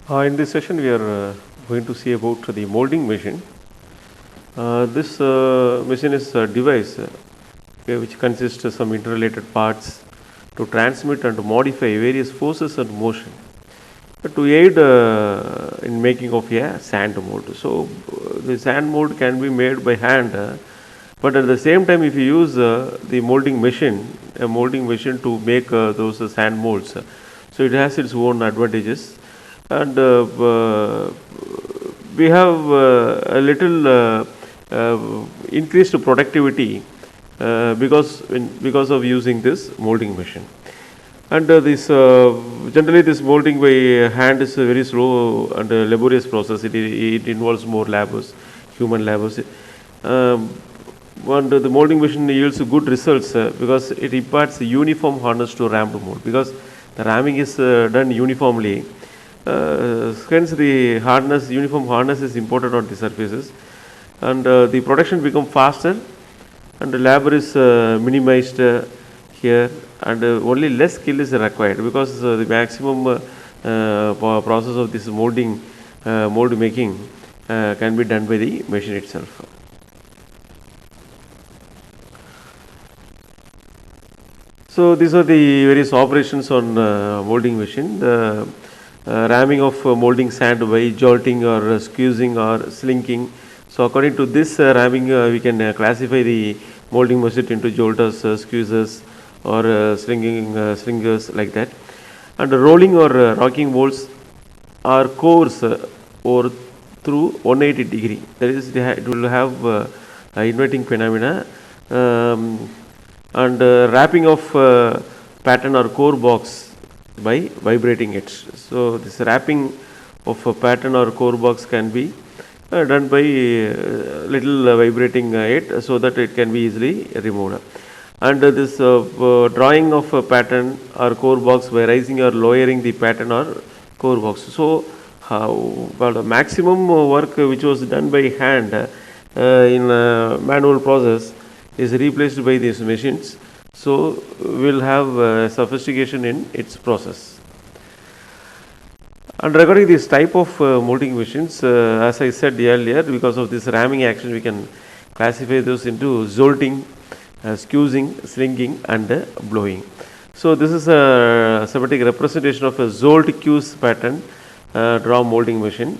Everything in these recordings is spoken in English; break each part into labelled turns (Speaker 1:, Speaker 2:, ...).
Speaker 1: In this session, we are going to see about the molding machine. This machine is a device which consists of some interrelated parts to transmit and modify various forces and motion to aid in making of a sand mold. So, the sand mold can be made by hand, but at the same time, if you use the molding machine, a molding machine to make those sand molds, so it has its own advantages. And we have a little increased productivity because of using this molding machine. And this generally this molding by hand is a very slow and laborious process. It involves more labors, human labors. And the molding machine yields good results because it imparts uniform hardness to rammed mold, because the ramming is done uniformly. Hence the hardness, uniform hardness is important on the surfaces, and the production become faster, and the labor is minimized here, and only less skill is required, because the maximum process of this mold making can be done by the machine itself. So these are the various operations on molding machine. The ramming of molding sand by jolting or squeezing or slinking. So according to this ramming, we can classify the molding machine into jolters, squeezers, or slingers, like that. And rolling or rocking molds are cores or through 180 degree. That is, it will have inverting phenomena. And wrapping of pattern or core box by vibrating it. So this wrapping of a pattern or core box can be done by little vibrating it, so that it can be easily removed. And this drawing of a pattern or core box by raising or lowering the pattern or core box. So the maximum work which was done by hand in manual process is replaced by these machines. So we'll have sophistication in its process. And regarding this type of molding machines, as I said earlier, because of this ramming action, we can classify those into jolting, squeezing, slinging, and blowing. So this is a schematic representation of a jolt Q's pattern draw molding machine.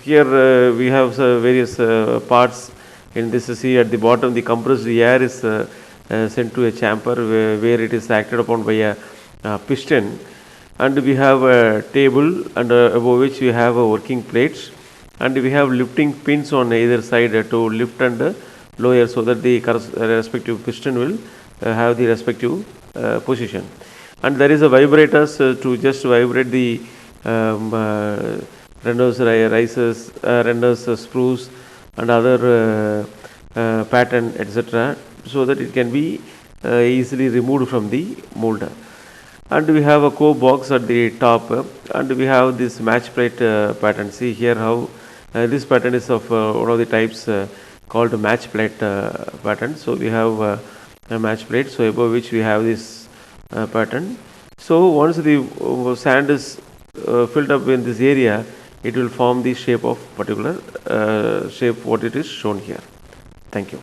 Speaker 1: Here we have various parts. In this, see at the bottom, the compressed air is sent to a chamber where it is acted upon by a piston, and we have a table, and above which we have a working plates, and we have lifting pins on either side to lift and lower, so that the respective piston will have the respective position. And there is a vibrators to just vibrate the runners, risers, runners, sprues, and other pattern, etc., so that it can be easily removed from the molder. And we have a core box at the top, and we have this match plate pattern. See here how this pattern is of one of the types called match plate pattern. So we have a match plate, so above which we have this pattern. So once the sand is filled up in this area, it will form the shape of particular shape what it is shown here. Thank you.